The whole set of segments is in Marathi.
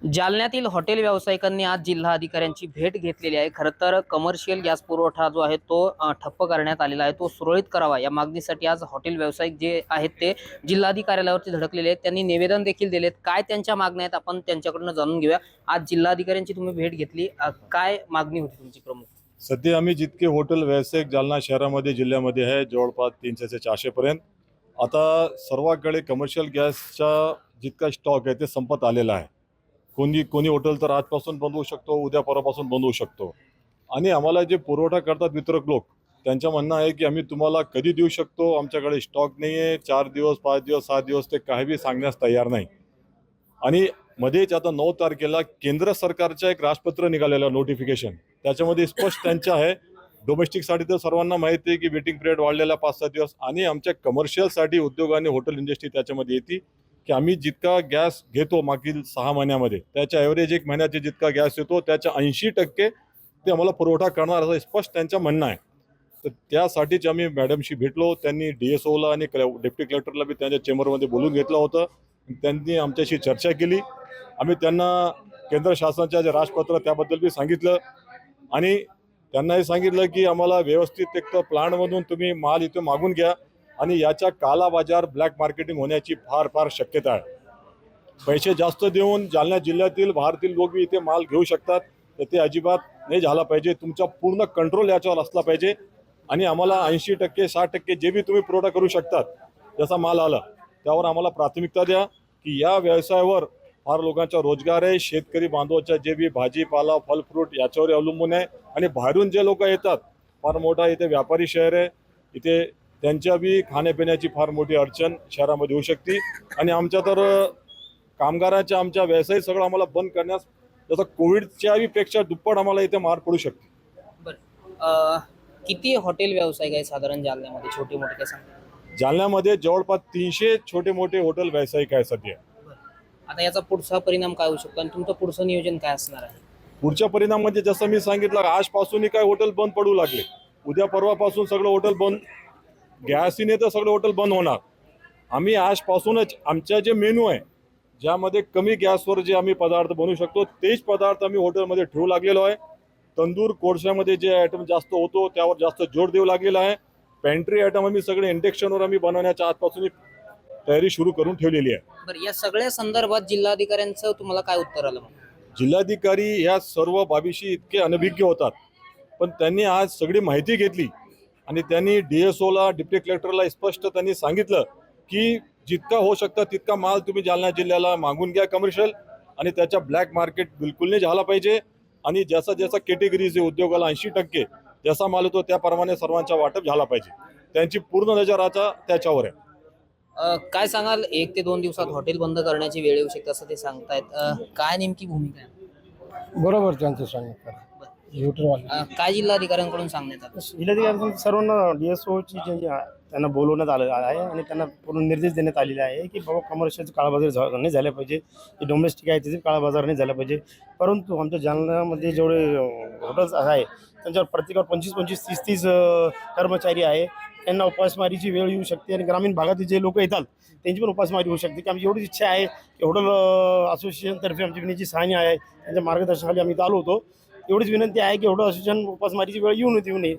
जालन्यातील हॉटेल व्यावसायिकांनी आज जिल्हाधिकाऱ्यांची भेट घेतलेली आहे। खरं तर कमर्शियल गॅस पुरवठा जो आहे तो ठप्प करण्यात आलेला आहे, तो सुरळीत करावा या मागणीसाठी आज हॉटेल व्यावसायिक जे आहेत ते जिल्हाधिकाऱ्यालयावरती धडकलेले आहेत। त्यांनी निवेदन देखील दिलेत। काय त्यांच्या मागण्या आहेत आपण त्यांच्याकडून जाणून घेऊया। आज जिल्हाधिकाऱ्यांची तुम्ही भेट घेतली, काय मागणी होती तुमची प्रमुख? सध्या आम्ही जितके हॉटेल व्यावसायिक जालना शहरामध्ये जिल्ह्यामध्ये आहे जवळपास 300 ते 400 पर्यंत। आता सर्वांकडे कमर्शियल गॅसचा जितका स्टॉक आहे ते संपत आलेला आहे। कोणी हॉटेल तर आजपासून बंद होऊ शकतो, उद्या परवापासून बंद होऊ शकतो। आणि आम्हाला जे पुरवठा करतात वितरक लोक, त्यांचं म्हणणं आहे की आम्ही तुम्हाला कधी देऊ शकतो, आमच्याकडे स्टॉक नाही आहे, 4 दिवस 5 दिवस 7 दिवस ते काही बी सांगण्यास तयार नाही। आणि मध्येच आता 9 तारखेला केंद्र सरकारचं एक राजपत्र निघालेलं नोटिफिकेशन, त्याच्यामध्ये स्पष्ट त्यांचं आहे डोमेस्टिकसाठी तर सर्वांना माहिती आहे की वेटिंग पिरियड वाढलेला 5-7 दिवस, आणि आमच्या कमर्शियलसाठी उद्योग आणि हॉटेल इंडस्ट्री त्याच्यामध्ये येते की आम्ही जितका गॅस घेतो मागील 6 महिन्यामध्ये त्याच्या ॲव्हरेज 1 महिन्याचे जितका गॅस येतो त्याच्या 80% ते आम्हाला पुरवठा करणार असं स्पष्ट त्यांचं म्हणणं आहे। तर त्यासाठीच आम्ही मॅडमशी भेटलो। त्यांनी DSOला आणि डेप्टी कलेक्टरला बी त्यांच्या चेंबरमध्ये बोलून घेतलं होतं। त्यांनी आमच्याशी चर्चा केली। आम्ही त्यांना केंद्र शासनाच्या जे राजपत्र त्याबद्दल बी सांगितलं, आणि त्यांनाही सांगितलं की आम्हाला व्यवस्थित एक तर प्लांटमधून तुम्ही माल इथे मागून घ्या, आणि याच्या काला बाजार ब्लॅक मार्केटिंग होण्याची फार शक्यता आहे। पैसे जास्त देऊन जालना जिल्ह्यातील बाहेरील लोक बी इथे माल घेऊ शकतात, तर ते अजिबात नाही झाला पाहिजे। तुमचा पूर्ण कंट्रोल याच्यावर असला पाहिजे, आणि आम्हाला 80% 60% जे बी तुम्ही पुरवठा करू शकतात जसा माल आला त्यावर आम्हाला प्राथमिकता द्या, की या व्यवसायावर फार लोकांचा रोजगार आहे। शेतकरी बांधवाच्या जे बी भाजीपाला फल फ्रूट याच्यावर अवलंबून आहे, आणि बाहेरून जे लोक येतात, फार मोठा इथे व्यापारी शहर आहे, इथे त्यांच्या बी खाण्यापिण्याची फार मोठी अडचण शहरामध्ये होऊ शकते। आणि आमच्या तर कामगारांच्या आमच्या व्यवसाय सगळं आम्हाला बंद करण्यास जसं कोविडच्या पेक्षा दुप्पट आम्हाला इथे मार पडू शकते। बरं, किती हॉटेल व्यावसायिक आहे साधारण जालन्यामध्ये, छोटे मोठे काय सांगता? जालन्यामध्ये जवळपास 300 छोटे मोठे हॉटेल व्यावसायिक आहे सध्या। आता याचा पुढचा परिणाम काय होऊ शकतो आणि तुमचं पुढचं नियोजन काय असणार आहे? पुढच्या परिणाम म्हणजे जसं मी सांगितलं, आजपासून काय हॉटेल बंद पडू लागले, उद्या परवापासून सगळं हॉटेल बंद, गॅसने तर सगळं हॉटेल बंद होणार। आम्ही आजपासूनच आमच्या जे मेनू आहे ज्यामध्ये कमी गॅसवर जे आम्ही पदार्थ बनवू शकतो तेच पदार्थ आम्ही हॉटेलमध्ये ठेवू लागलेलो आहे। तंदूर कोळशामध्ये जे आयटम जास्त होतो त्यावर जास्त जोर देऊ लागलेला आहे। पेंट्री आयटम आम्ही सगळे इंडक्शनवर आम्ही बनवण्याच्या आजपासून तयारी सुरू करून ठेवलेली आहे। बरं, या सगळ्या संदर्भात जिल्हाधिकाऱ्यांचं तुम्हाला काय उत्तर आलं? जिल्हाधिकारी या सर्व बाबीशी इतके अनभिज्ञ होतात, पण त्यांनी आज सगळी माहिती घेतली, आणि त्यांनी DSOला डिप्टी कलेक्टरला स्पष्ट त्यांनी सांगितलं की जितका होऊ शकता तितका माल तुम्ही जालना जिल्ह्याला मागून घ्या कमर्शियल, आणि त्याच्या ब्लॅक मार्केट बिलकुल नाही झाला पाहिजे। आणि जसा कॅटेगरीज उद्योगाला 80% जसा माल होतो त्याप्रमाणे सर्वांचा वाटप झाला पाहिजे। त्यांची पूर्ण नजर आता त्याच्यावर आहे। काय सांगाल, 1 ते 2 दिवसात हॉटेल बंद करण्याची वेळ येऊ शकते असं ते सांगतायत, काय नेमकी भूमिका आहे? बरोबर त्यांचं सांगितलं। काय जिल्हाधिकाऱ्यांकडून सांगण्यात आलं? जिल्हाधिकारी सर्वांना DSOची जे त्यांना बोलवण्यात आलं आहे, आणि त्यांना पूर्ण निर्देश देण्यात आलेले आहे की बाबा कमर्शियलचं काळाबाजार नाही झाला पाहिजे, जे डोमेस्टिक आहे त्याचे काळाबाजार नाही झाला पाहिजे। परंतु आमच्या जालन्यामध्ये जेवढे हॉटेल्स आहे त्यांच्यावर प्रत्येकावर 25-25, 30-30 कर्मचारी आहे। त्यांना उपासमारीची वेळ येऊ शकते, आणि ग्रामीण भागातील जे लोक येतात त्यांची पण उपासमारी होऊ शकते। की आमची एवढीच इच्छा आहे की हॉटेल असोसिएशनतर्फे आमची विनंती सहाय्य आहे, त्यांच्या मार्गदर्शनाखाली आम्ही आलो होतो। एवढीच विनंती आहे की हॉटेल असोसिएशन उपासमारीची वेळ येऊ नये।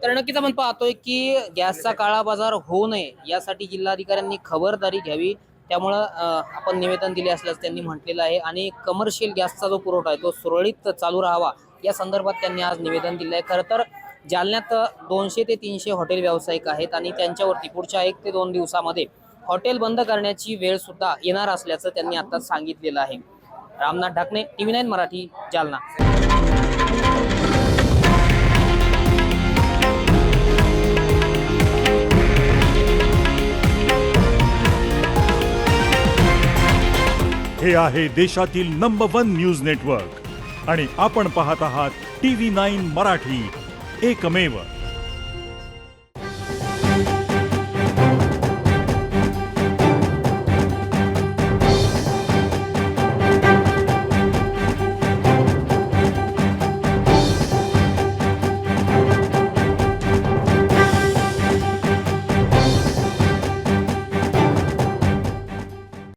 तर नक्कीच आपण पाहतोय की गॅसचा काळा बाजार होऊ नये यासाठी जिल्हाधिकाऱ्यांनी खबरदारी घ्यावी, त्यामुळं आपण निवेदन दिले असल्याचं त्यांनी म्हटलेलं आहे। आणि कमर्शियल गॅसचा जो पुरवठा आहे तो सुरळीत चालू राहावा या संदर्भात त्यांनी आज निवेदन दिलं आहे। खरं तर जालन्यात 200 ते 300 हॉटेल व्यावसायिक आहेत, आणि त्यांच्यावरती पुढच्या 1 ते 2 दिवसामध्ये हॉटेल बंद करण्याची वेळ सुद्धा येणार असल्याचं त्यांनी आता सांगितलेलं आहे। रामनाथ ढाकणे, TV9 मराठी, जालना। हे आहे देशातील नंबर 1 न्यूज नेटवर्क, आणि आपण पाहत आहात TV9 मराठी, एकमेव।